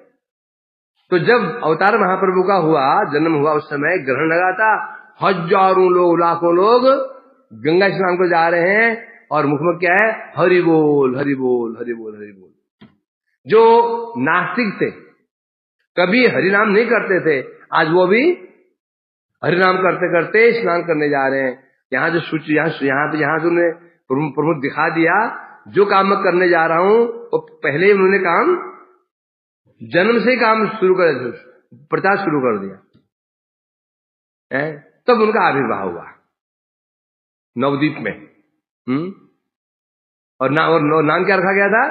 तो जब अवतार महाप्रभु का हुआ, जन्म हुआ, उस समय ग्रहण लगा था, हजारों लोग, लाखों लोग गंगा स्नान को जा रहे हैं और मुख में क्या है, हरि बोल हरि बोल हरि बोल हरि बोल। जो नास्तिक थे, कभी हरिनाम नहीं करते थे, आज वो भी हरिनाम करते करते स्नान करने जा रहे हैं। यहाँ जो सूची, यहाँ से उन्हें प्रमुख दिखा दिया, जो काम मैं करने जा रहा हूं वो पहले ही उन्होंने काम, जन्म से ही काम शुरू कर, प्रचार शुरू कर दिया है। तब उनका आविर्भाव हुआ नवद्वीप में। और नाम क्या रखा गया था?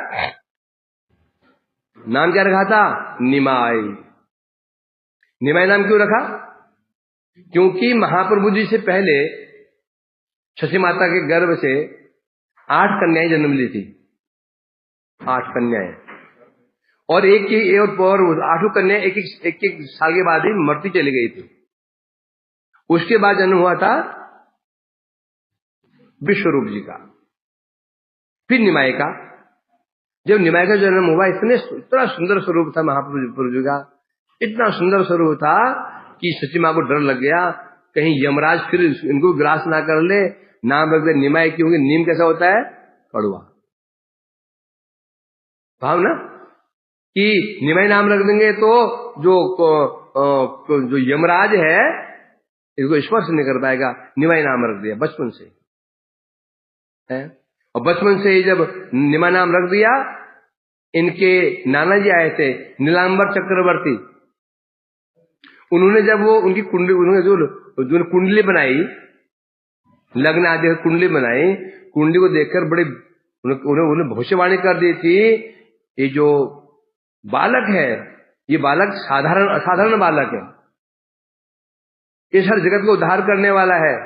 नाम क्या रखा था? निमाई। निमाई नाम क्यों रखा? क्योंकि महाप्रभु जी से पहले शची माता के गर्भ से 8 कन्याएं जन्म ली थी, 8 कन्याएं। और एक 8 कन्याएं एक साल के बाद ही मरती चली गई थी। उसके बाद जन्म हुआ था विश्वरूप जी का, फिर निमाई का। जब निमाई का जन्म हुआ, इतना सुंदर स्वरूप था महाप्रभु जी का, इतना सुंदर स्वरूप था कि सची मां को डर लग गया, कहीं यमराज फिर इनको ग्रास ना कर ले। नाम रख दे निमाई, क्योंकि नीम कैसा होता है? कड़वा। भाव ना कि निमाई नाम रख देंगे तो जो यमराज है इसको स्पर्श नहीं कर पाएगा। निमाई नाम रख दिया बचपन से है। और बचपन से ही जब निमाई नाम रख दिया, इनके नाना जी आए थे नीलांबर चक्रवर्ती, उन्होंने जब वो उनकी कुंडली, उन्होंने जो कुंडली बनाई, लग्न आदि कुंडली बनाई, कुंडली को देखकर बड़े उन्हें भविष्यवाणी कर दी थी, ये जो बालक है, ये बालक असाधारण बालक है, इस हर जगत को उद्धार करने वाला है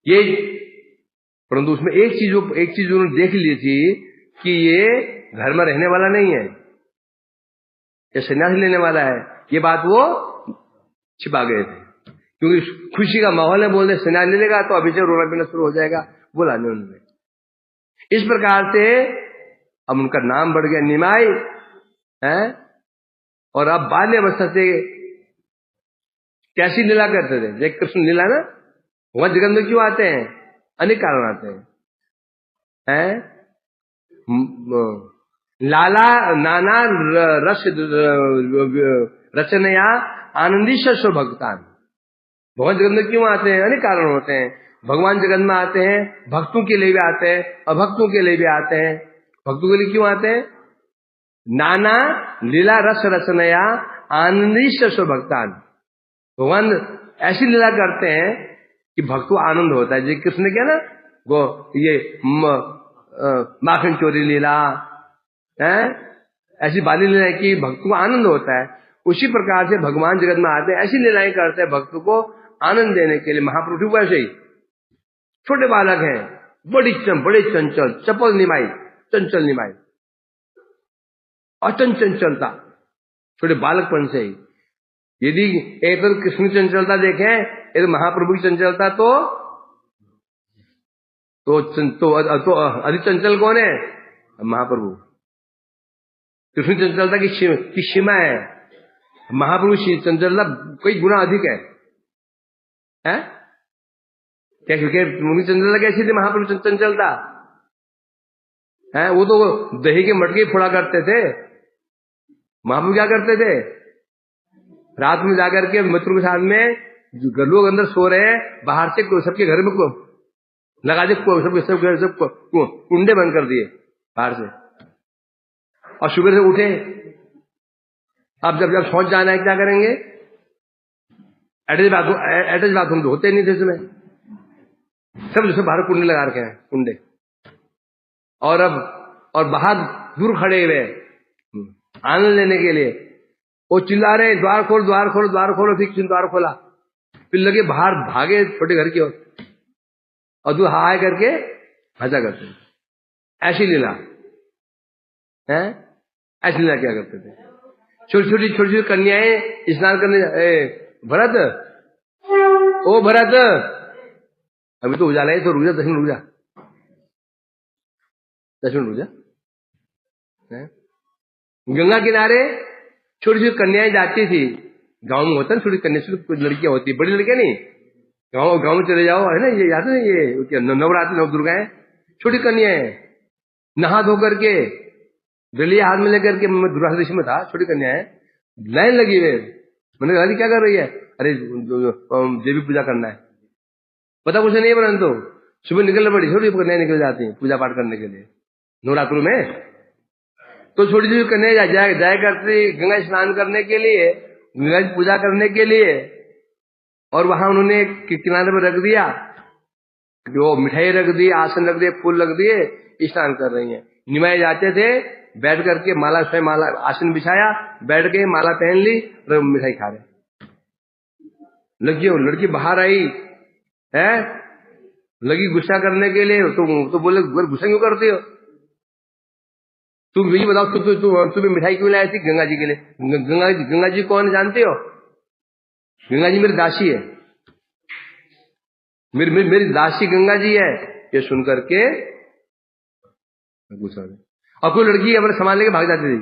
ये। परंतु उसमें एक चीज उन्होंने देख ली थी कि ये घर में रहने वाला नहीं है, ये संन्यास लेने वाला है। ये बात वो छिपा गए थे, क्योंकि खुशी का माहौल है, बोलते संन्यास ले लेगा तो अभी से रोना पीना शुरू हो जाएगा, बोला नहीं उन्होंने। इस प्रकार से अब उनका नाम बढ़ गया निमाई है। और अब बाल्यावस्था से कैसी लीला करते थे, जय कृष्ण लीला ना, वहां जगत में क्यों आते हैं? अनेक कारण आते हैं। लाला नाना रस रचनया आनंदी शस्व भक्तान। भगवान जगत में क्यों आते हैं? अनेक कारण होते हैं। भगवान जगत में आते हैं, भक्तों के लिए भी आते हैं, अभक्तों के लिए भी आते हैं। भक्तों के लिए क्यों आते हैं? नाना लीला रस रचनया आनंदी शस्व भक्तान। भगवान ऐसी लीला करते हैं कि भक्त को आनंद होता है। जैसे कृष्ण ने क्या ना, वो ये माखन चोरी लीला है, ऐसी बाली लीला की भक्त को आनंद होता है। उसी प्रकार से भगवान जगत में आते हैं, ऐसी लीलाएं करते हैं भक्त को आनंद देने के लिए। महाप्रभु वैसे ही छोटे बालक हैं, बड़े चंचल, चपल निमाई, चंचल निमाई, अचंचल चंचलता, छोटे बालकपन से ही। यदि एक तो कृष्ण की चंचलता देखें, एक महाप्रभु की चंचलता, तो अधिक चंचल कौन है? महाप्रभु। कृष्ण चंचलता की सीमा है, महाप्रभु की चंचलता कई गुना अधिक है। क्या? क्योंकि उनकी चंचलता कैसी थी? महाप्रभु चंचलता है, वो तो दही के मटके फोड़ा करते थे। महाप्रभु क्या करते थे? रात में जाकर के मित्रों के साथ में, लोग अंदर सो रहे हैं, बाहर से सबके घर में लगा दे, सब कुंडे बंद कर दिए बाहर से। और सुबह से उठे, अब जब शौच जाना है क्या करेंगे? अटैच बाथरूम तो होते नहीं थे इसमें, सब जैसे बाहर कुंडे लगा रखे हैं, कुंडे। और बाहर दूर खड़े हुए आनंद लेने के लिए, वो चिल्ला रहे द्वार खोलो द्वार खोलो द्वार खोलो। फिर द्वार खोला, फिर लगे बाहर भागे छोटे घर की ओर, और दूर हाय करके हंसा करते। ऐसी लीला है, ऐसी लीला क्या करते थे? छोटी छोटी कन्याएं स्नान करने, भरत, ओ भरत, अभी तो उजाला है, तो रुक जा 10 मिनट, रुक जा 10 मिनट, रुक जा। गंगा किनारे छोटी छोटी कन्याएं जाती थी, गांव में होता है छोटी कन्या, कुछ लड़कियां होती, बड़ी लड़कियां नहीं, गांव में चले जाओ, है ना, ये याद है, ये नवरात्र नव दुर्गाएं, छोटी कन्याएं नहा धो करके डलिया हाथ में लेकर के, मैं दुर्गा देश में था, छोटी कन्याएं लाइन लगी हुए। मैंने कहा क्या कर रही है? अरे देवी पूजा करना है। पता कुछ नहीं है, परंतु सुबह निकलना पड़ी, छोटी कन्याएं निकल जाती हैं पूजा पाठ करने के लिए नवरात्रों में। तो छोटी छोटी कन्याएं जाया करती गंगा स्नान करने के लिए, गंगा की पूजा करने के लिए, और वहां उन्होंने किनारे पर रख दिया, जो मिठाई रख दी, आसन रख दिए, फूल रख दिए, स्नान कर रही हैं। निमाए जाते थे, बैठ करके माला स्वयं, माला आसन बिछाया, बैठ गए, माला पहन ली और मिठाई खा रहे। लड़की बाहर आई है, लगी गुस्सा करने के लिए, तो बोले गुस्सा क्यों करती हो? तुम ये बताओ, तुम्हें मिठाई क्यों लाई थी? गंगा जी के लिए। गंगा जी कौन जानते हो? गंगा जी मेरी दासी है, मेरी दासी गंगा जी है। ये सुनकर के गुस्सा, और कोई लड़की अपने सामान लेके भाग जाती थी,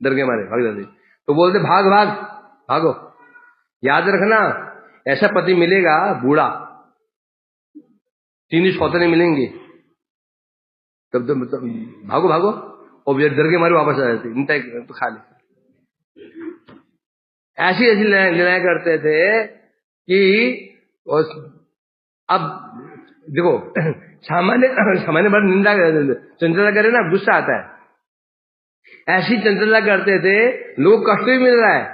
डर के मारे भाग जाती, तो बोलते भाग भाग भागो। याद रखना, ऐसा पति मिलेगा बूढ़ा, 3 सौतेने मिलेंगे, तब तो भागो भागो, और डर के मारे वापस आ जाती, तो खा ले। ऐसी ऐसी लड़ाई करते थे कि अब देखो, सामान्य बार निंदा चंचलता करे ना, गुस्सा आता है। ऐसी चंचलता करते थे, लोग कष्ट भी मिल रहा है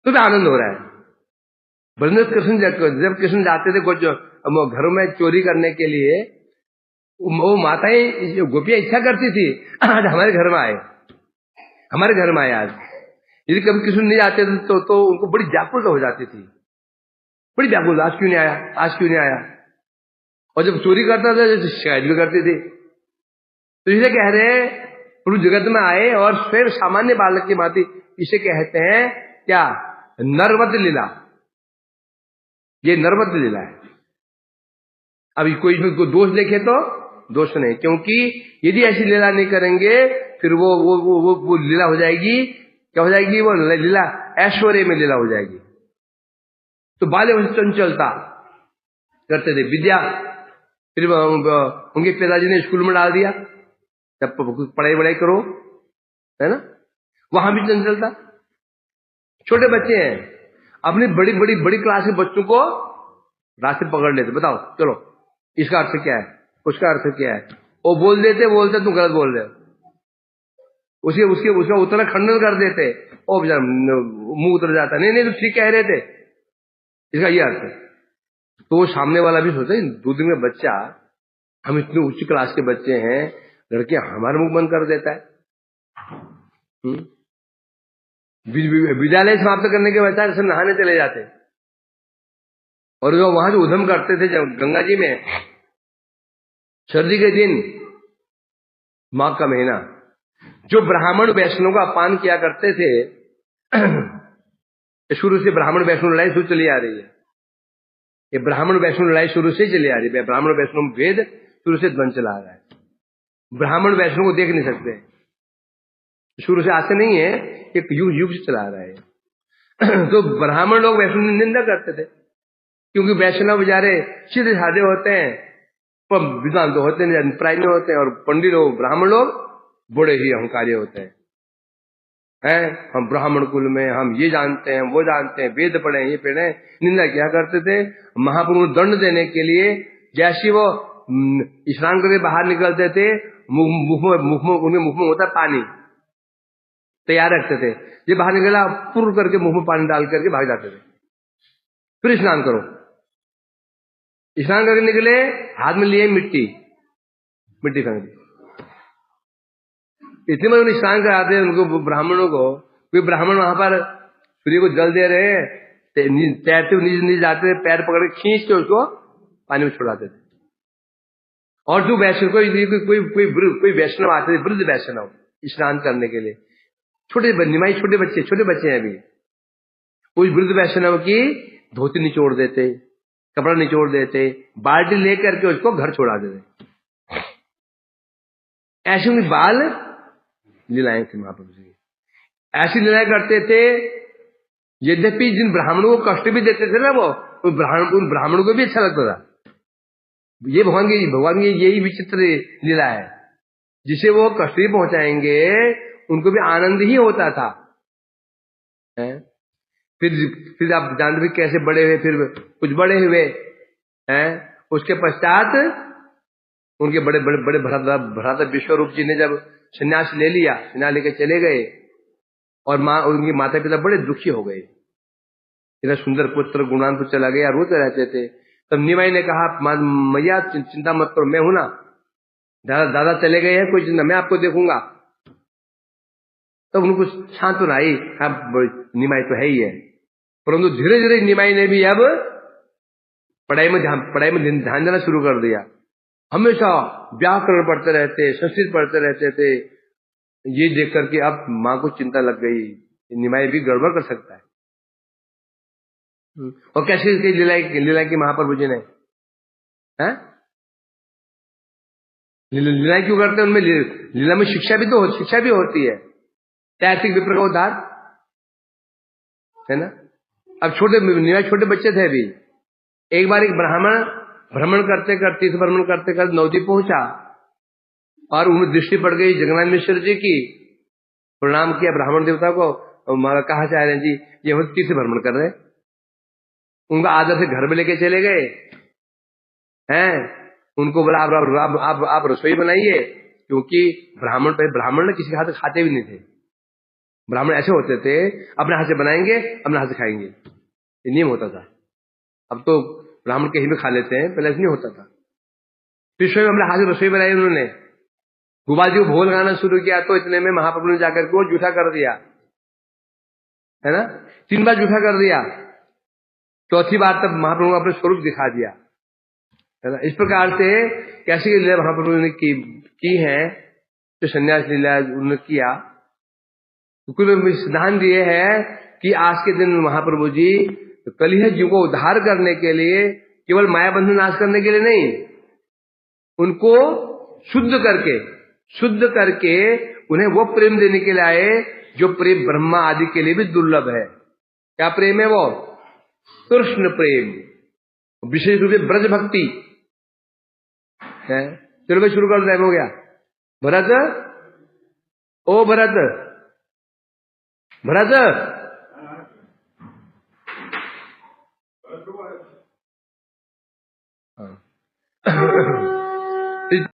तो भी आनंद हो रहा है। ब्रजनाथ कृष्ण जब कृष्ण जाते थे कुछ घरों में चोरी करने के लिए, वो माताएं गोपियां इच्छा करती थी आज हमारे घर में आए, हमारे घर में आए आज। यदि कभी कृष्ण नहीं जाते थे तो उनको बड़ी व्याकुलता हो जाती थी, बड़ी व्याकुलता, आज क्यों नहीं आया, आज क्यों नहीं आया। और जब चोरी करता था तो शिकायत भी करती थी। तो इसे कह रहे प्रभु जगत में आए और फिर सामान्य बालक की भांति, इसे कहते हैं क्या? नरवत लीला। ये नरवत लीला है। अभी कोई इसमें कोई दोष देखे तो दोष नहीं, क्योंकि यदि ऐसी लीला नहीं करेंगे फिर वो लीला हो जाएगी, क्या हो जाएगी? वो लीला ऐश्वर्य में लीला हो जाएगी। तो बाल्य चंचलता करते थे, विद्या, फिर उनके पिताजी ने स्कूल में डाल दिया, तब पढ़ाई वढ़ाई करो, है ना, वहां भी चंचलता। छोटे बच्चे हैं, अपनी बड़ी क्लास के बच्चों को रास्ते पकड़ लेते, बताओ चलो इसका अर्थ क्या है, उसका अर्थ क्या है, वो बोलते तुम गलत बोल रहे हो, उसका उत्तर खंडन कर देते, ओ बेचारा मुंह उतर जाता, नहीं तो ठीक कह रहे थे, इसका ये अर्थ है। तो सामने वाला भी सोचता है 2 दिन का बच्चा, हम इतने उच्च क्लास के बच्चे हैं, लड़के हमारे मुंह बंद कर देता है। विद्यालय समाप्त करने के बाद सब नहाने चले जाते, और वहां जो उधम करते थे जब गंगा जी में, सर्दी के दिन, माघ का महीना, जो ब्राह्मण वैष्णव का अपमान किया करते थे, शुरू से ब्राह्मण वैष्णव लड़ाई शुरू चली आ रही है। ये ब्राह्मण वैष्णव लड़ाई शुरू से चली आ रही है, ब्राह्मण वैष्णव भेद शुरू से द्वंद चला आ रहा है। ब्राह्मण वैष्णव को देख नहीं सकते, शुरू से आते नहीं है, एक युग से चला आ रहा है। तो ब्राह्मण लोग वैष्णव की निंदा करते थे, क्योंकि वैष्णव बेचारे सीधे साधे होते हैं, विद्वान तो होते नहीं, प्राय नहीं होते हैं, और पंडित लोग, ब्राह्मण लोग बड़े ही अहंकारी होते हैं। हम ब्राह्मण कुल में, हम ये जानते हैं, वो जानते हैं, वेद पढ़े, ये पढ़े। निंदा क्या करते थे? महाप्रभु दंड देने के लिए जैसे वो स्नान करके बाहर निकलते थे, उनके मुख में होता पानी तैयार रखते थे, ये बाहर निकला पुर करके मुंह में पानी डाल करके भाग जाते थे, फिर स्नान करो। स्नान करके निकले, हाथ में लिए मिट्टी फेंक दी। इतने में उन्हें स्नान कराते उनको, ब्राह्मणों को। कोई ब्राह्मण वहां पर सूर्य को जल दे रहे, तैरते नीचे जाते थे, पैर पकड़ के खींच के उसको पानी में छोड़ाते थे। और जो वैष्णव कोई वैष्णव आते थे, वृद्ध वैष्णव, स्नान करने के लिए, छोटे बच्चे हैं अभी, उस वृद्ध वैष्णव की धोती निचोड़ देते, कपड़ा निचोड़ देते, बाल्टी लेकर के उसको घर छोड़ा देते। ऐसे उनकी बाल लीलाएं थी महाप्रभु जी। ऐसी लीलाएं करते थे, यद्यपि जिन ब्राह्मणों को कष्ट भी देते थे ना वो, उन ब्राह्मणों को भी अच्छा लगता था। ये भगवान की यही विचित्र लीला है, जिसे वो कष्ट भी पहुंचाएंगे उनको भी आनंद ही होता था। फिर आप जानते भी कैसे बड़े हुए, फिर कुछ बड़े हुए हैं। उसके पश्चात उनके बड़े बड़े बड़े भ्राता विश्वरूप जी ने जब संन्यास ले लिया, संन्यास लेकर चले गए, और उनके माता पिता बड़े दुखी हो गए। इतना सुंदर पुत्र गुणवान तो चला गया, रोते रहते थे। तब निमाई ने कहा, मैया चिंता मत करो, मैं हूं ना, दादा चले गए हैं, कोई चिंता, मैं आपको देखूंगा। तब उनको सांत्वना आई, निमाई तो है ही है। परंतु धीरे धीरे निमाई ने भी अब पढ़ाई में ध्यान देना शुरू कर दिया। हमेशा व्याकरण पढ़ते रहते, संस्कृत पढ़ते रहते थे। ये देख करके अब माँ को चिंता लग गई, निमाई भी गड़बड़ कर सकता है। और कैसे इसकी लीला की महाप्रभु जी ने लीला क्यों करते हैं? उनमें लीला में शिक्षा भी होती है। ऐतिक विप्र का उद्धार है ना। अब छोटे बच्चे थे अभी। एक बार एक ब्राह्मण भ्रमण करते करते नवद्वीप पहुंचा, और उन्हें दृष्टि पड़ गई जगन्नाथ मिश्र जी की। प्रणाम किया ब्राह्मण देवता को, कहा चाह रहे हैं जी, ये हम तीर्थ भ्रमण कर रहे हैं। उनका आदर से घर में लेके चले गए हैं। उनको बोला आप रसोई बनाइए, क्योंकि ब्राह्मण किसी के हाथ से खाते भी नहीं थे। ब्राह्मण ऐसे होते थे, अपने हाथ से बनाएंगे, अपने हाथ से खाएंगे, ये नियम होता था। अब तो ब्राह्मण कहीं भी खा लेते हैं, पहले ऐसे नहीं होता था। फिर स्वयं अपने हाथ से रसोई बनाई उन्होंने। गोपाल जी को भोग लगाना शुरू किया, तो इतने में महाप्रभु ने जाकर के वो जूठा कर दिया, है ना। 3 बार जूठा कर दिया, चौथी बार तब महाप्रभु ने अपने स्वरूप दिखा दिया, है ना। इस प्रकार से कैसी लीला महाप्रभु ने की है, जो संन्यास लीला उन्होंने किया। कुल सिद्धांत ये है कि आज के दिन महाप्रभु जी कलिह जीव को उद्धार करने के लिए, केवल माया बंधन नाश करने के लिए नहीं, उनको शुद्ध करके उन्हें वो प्रेम देने के लिए आए जो प्रेम ब्रह्मा आदि के लिए भी दुर्लभ है। क्या प्रेम है वो? कृष्ण प्रेम, विशेष रूप से ब्रज भक्ति है। चलो भाई शुरू कर, टाइम हो गया। भरत